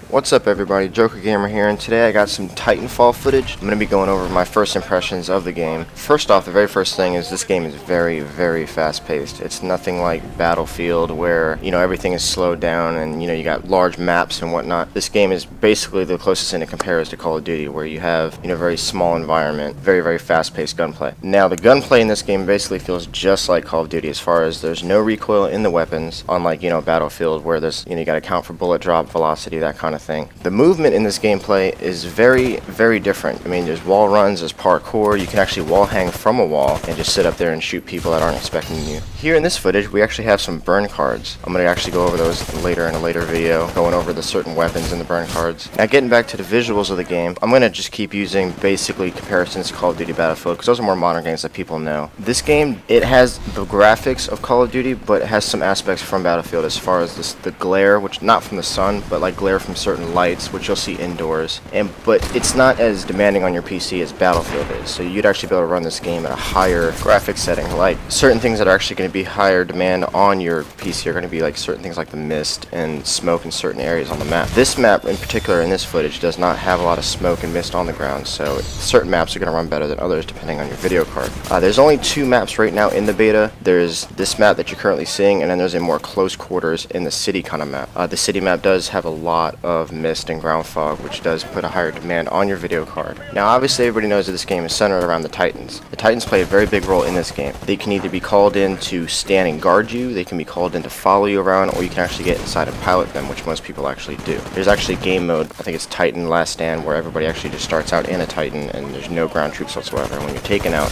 What's up everybody, Joker Gamer here, and today I got some Titanfall footage. I'm going to be going over my first impressions of the game. First off, the very first thing is this game is very fast paced. It's nothing like Battlefield where, everything is slowed down and, you got large maps and whatnot. This game is basically the closest thing it compares to Call of Duty, where you have, a very small environment, very fast paced gunplay. Now, the gunplay in this game basically feels just like Call of Duty as far as there's no recoil in the weapons, unlike, Battlefield where there's, you got to count for bullet drop, velocity, that kind of thing. The movement in this gameplay is very different. I mean, there's wall runs, there's parkour, you can actually wall hang from a wall and just sit up there and shoot people that aren't expecting you. Here in this footage, we actually have some burn cards. I'm going to actually go over those later in a later video, going over the certain weapons in the burn cards. Now, getting back to the visuals of the game, I'm going to just keep using basically comparisons to Call of Duty Battlefield, because those are more modern games that people know. This game, it has the graphics of Call of Duty, but it has some aspects from Battlefield as far as the glare, which not from the sun, but like glare from certain lights, which you'll see indoors. But it's not as demanding on your PC as Battlefield is, so you'd actually be able to run this game at a higher graphics setting. Like certain things that are actually going to be higher demand on your PC are going to be like certain things like the mist and smoke in certain areas on the map. This map in particular in this footage does not have a lot of smoke and mist on the ground, so certain maps are going to run better than others depending on your video card. There's only two maps right now in the beta. There's this map that you're currently seeing, and then there's a more close quarters in the city kind of map. The city map does have a lot of mist and ground fog, which does put a higher demand on your video card. Now, obviously, everybody knows that this game is centered around the Titans. The Titans play a very big role in this game. They can either be called in to stand and guard you, they can be called in to follow you around, or you can actually get inside and pilot them, which most people actually do. There's actually a game mode, I think it's Titan Last Stand, where everybody actually just starts out in a Titan, and there's no ground troops whatsoever. And when you're taken out,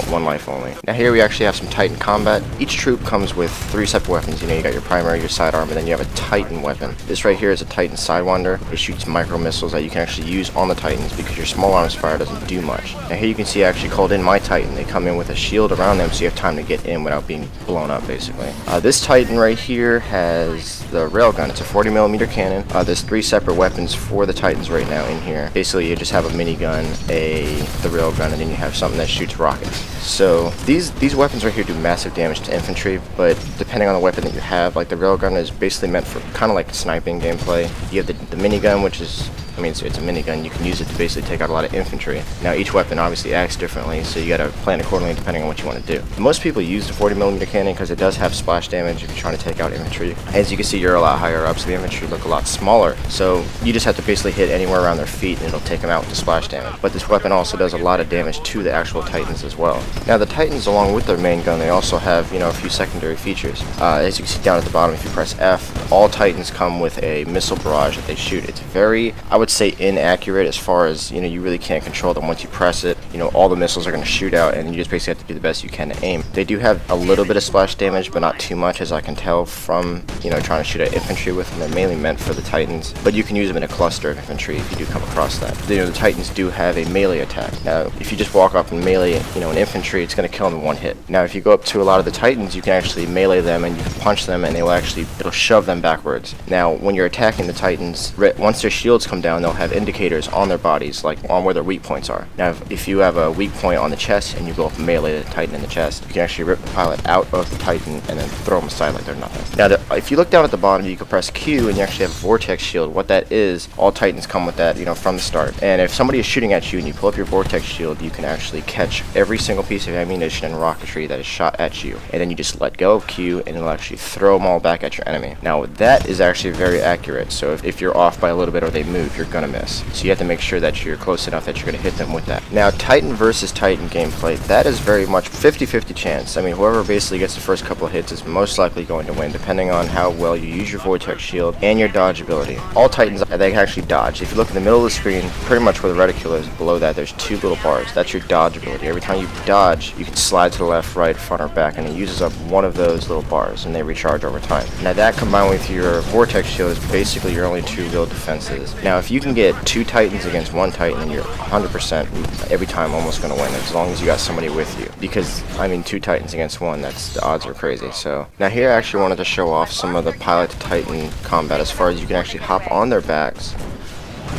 one life only. Now, here we actually have some Titan combat. Each troop comes with three separate weapons. You got your primary, your sidearm, and then you have a Titan weapon. This right here is a Titan Sidewinder. It shoots micro missiles that you can actually use on the Titans because your small arms fire doesn't do much. Now here you can see I actually called in my Titan. They come in with a shield around them, so you have time to get in without being blown up, basically. This Titan right here has the railgun. It's a 40mm cannon. There's three separate weapons for the Titans right now in here. Basically, you just have a minigun, the railgun, and then you have something that shoots rockets. So these weapons right here do massive damage to infantry, but depending on the weapon that you have, like the railgun is basically meant for kind of like sniping gameplay. You have the minigun, which is, it's a minigun. You can use it to basically take out a lot of infantry. Now, each weapon obviously acts differently, so you gotta plan accordingly depending on what you want to do. Most people use the 40mm cannon because it does have splash damage if you're trying to take out infantry. As you can see, you're a lot higher up, so the infantry look a lot smaller. So you just have to basically hit anywhere around their feet and it'll take them out with the splash damage. But this weapon also does a lot of damage to the actual Titans as well. Now, the Titans, along with their main gun, they also have, a few secondary features. As you can see down at the bottom, if you press F, all Titans come with a missile barrage that they shoot. It's very, I would say, inaccurate as far as, you really can't control them. Once you press it, all the missiles are going to shoot out, and you just basically have to do the best you can to aim. They do have a little bit of splash damage, but not too much, as I can tell from, trying to shoot at infantry with them. They're mainly meant for the Titans, but you can use them in a cluster of infantry if you do come across that. The Titans do have a melee attack. Now, if you just walk up and melee, an infantry, it's going to kill them in one hit. Now, if you go up to a lot of the Titans, you can actually melee them, and you can punch them, and it'll shove them backwards. Now, when you're attacking the Titans, once their shields come down, they'll have indicators on their bodies, like on where their weak points are. Now, if you have a weak point on the chest and you go up and melee the Titan in the chest, you can actually rip the pilot out of the Titan and then throw them aside like they're nothing. Now, if you look down at the bottom, you can press Q and you actually have a vortex shield. What that is, all Titans come with that, from the start. And if somebody is shooting at you and you pull up your vortex shield, you can actually catch every single piece of ammunition and rocketry that is shot at you. And then you just let go of Q and it'll actually throw them all back at your enemy. Now, that is actually very accurate. So if you're off by a little bit or they move, you're gonna miss. So you have to make sure that you're close enough that you're going to hit them with that. Now, Titan versus Titan gameplay, that is very much 50-50 chance. Whoever basically gets the first couple of hits is most likely going to win, depending on how well you use your vortex shield and your dodge ability. All Titans, they can actually dodge. If you look in the middle of the screen, pretty much where the reticule is, below that, there's two little bars. That's your dodge ability. Every time you dodge, you can slide to the left, right, front, or back, and it uses up one of those little bars, and they recharge over time. Now, that combined with your vortex shield is basically your only two real defenses. Now, if you can get two Titans against one Titan, you're 100% every time almost going to win, as long as you got somebody with you. Because, two Titans against one, the odds are crazy. So, now here I actually wanted to show off some of the pilot to Titan combat, as far as you can actually hop on their backs,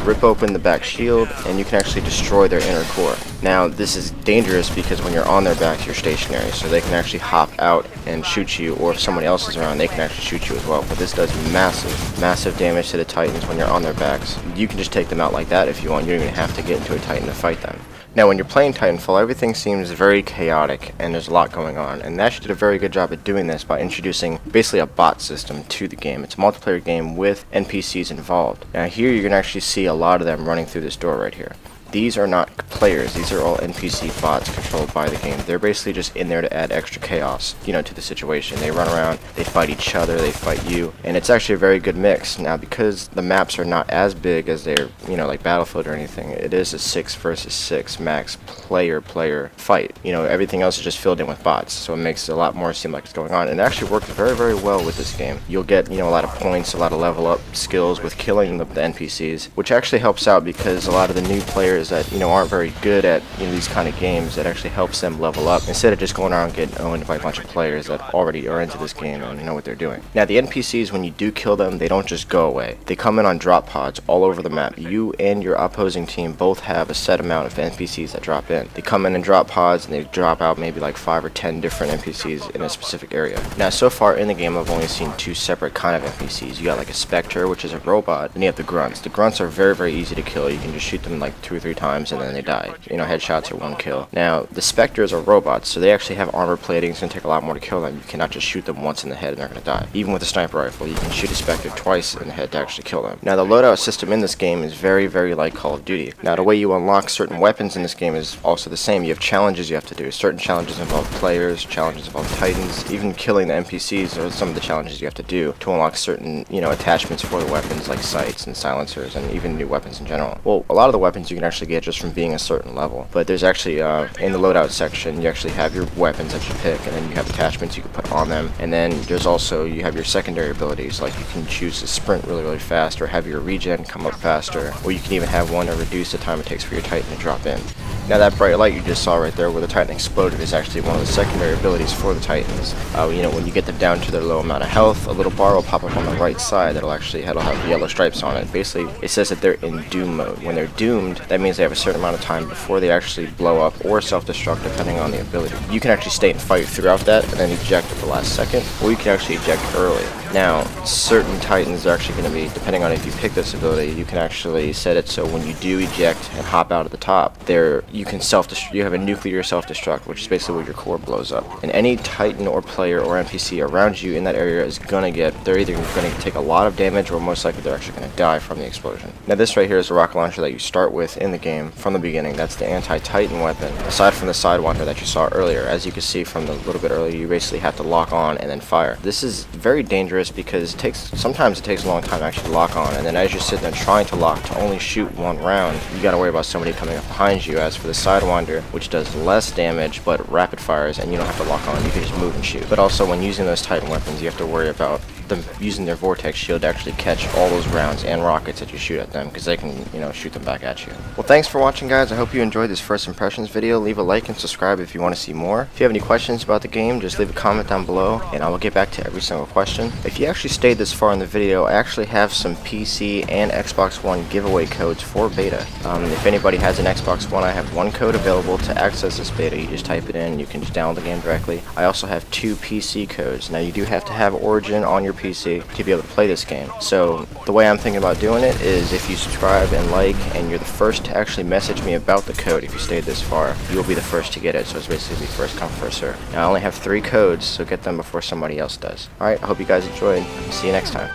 rip open the back shield, and you can actually destroy their inner core. Now, this is dangerous because when you're on their backs, you're stationary, so they can actually hop out and shoot you, or if somebody else is around, they can actually shoot you as well. But this does massive damage to the Titans when you're on their backs. You can just take them out like that if you want. You don't even have to get into a Titan to fight them. Now, when you're playing Titanfall, everything seems very chaotic, and there's a lot going on, and they actually did a very good job at doing this by introducing basically a bot system to the game. It's a multiplayer game with NPCs involved. Now, here you're going to actually see a lot of them running through this door right here. These are not players, these are all NPC bots controlled by the game. They're basically just in there to add extra chaos, to the situation. They run around, they fight each other, they fight you, and it's actually a very good mix. Now, because the maps are not as big as they're, like Battlefield or anything, it is a 6 versus 6 max player fight. Everything else is just filled in with bots, so it makes it a lot more seem like it's going on. And it actually works very well with this game. You'll get, a lot of points, a lot of level up skills with killing the NPCs, which actually helps out because a lot of the new players that aren't very good at these kind of games, that actually helps them level up instead of just going around getting owned by a bunch of players that already are into this game and know what they're doing. Now, the NPCs, when you do kill them, they don't just go away. They come in on drop pods all over the map. You and your opposing team both have a set amount of NPCs that drop in. They come in drop pods and they drop out maybe like 5 or 10 different NPCs in a specific area. Now, so far in the game, I've only seen 2 separate kind of NPCs. You got like a Spectre, which is a robot, and you have the Grunts. The Grunts are very easy to kill. You can just shoot them like 2 or 3 times and then they die. Headshots are 1 kill. Now, the Spectres are robots, so they actually have armor plating. It's going to take a lot more to kill them. You cannot just shoot them once in the head and they're going to die. Even with a sniper rifle, you can shoot a Spectre twice in the head to actually kill them. Now, the loadout system in this game is very like Call of Duty. Now, the way you unlock certain weapons in this game is also the same. You have challenges you have to do. Certain challenges involve players, challenges involve Titans. Even killing the NPCs are some of the challenges you have to do to unlock certain, attachments for the weapons like sights and silencers and even new weapons in general. Well, a lot of the weapons you can actually get just from being a certain level, but there's actually in the loadout section you actually have your weapons that you pick, and then you have attachments you can put on them, and then there's also you have your secondary abilities, like you can choose to sprint really fast or have your regen come up faster, or you can even have one to reduce the time it takes for your Titan to drop in. Now, that bright light you just saw right there where the Titan exploded is actually one of the secondary abilities for the Titans. When you get them down to their low amount of health, a little bar will pop up on the right side that'll have yellow stripes on it. Basically, it says that they're in doom mode. When they're doomed, that means they have a certain amount of time before they actually blow up or self-destruct, depending on the ability. You can actually stay and fight throughout that and then eject at the last second, or you can actually eject early. Now, certain Titans are actually going to be, depending on if you pick this ability, you can actually set it so when you do eject and hop out at the top, you have a nuclear self-destruct, which is basically where your core blows up. And any Titan or player or NPC around you in that area is they're either going to take a lot of damage or most likely they're actually going to die from the explosion. Now, this right here is a rocket launcher that you start with in the game from the beginning. That's the anti-Titan weapon, aside from the Sidewinder that you saw earlier. As you can see from the little bit earlier, you basically have to lock on and then fire. This is very dangerous because sometimes it takes a long time to actually lock on, and then as you're sitting there trying to lock to only shoot 1 round, you gotta worry about somebody coming up behind you. As for the Sidewinder, which does less damage but rapid fires, and you don't have to lock on, you can just move and shoot. But also, when using those Titan weapons, you have to worry about them using their vortex shield to actually catch all those rounds and rockets that you shoot at them, because they can shoot them back at you. Well, thanks for watching, guys. I hope you enjoyed this first impressions video. Leave a like and subscribe if you want to see more. If you have any questions about the game, just leave a comment down below and I will get back to every single question. If you actually stayed this far in the video, I actually have some PC and Xbox One giveaway codes for beta. If anybody has an Xbox One, I have 1 code available to access this beta. You just type it in, you can just download the game directly. I also have 2 PC codes. Now, you do have to have Origin on your PC to be able to play this game. So the way I'm thinking about doing it is if you subscribe and like, and you're the first to actually message me about the code, if you stayed this far, you'll be the first to get it. So it's basically first come, first serve. Now, I only have 3 codes, so get them before somebody else does. Alright, I hope you guys enjoyed. See you next time.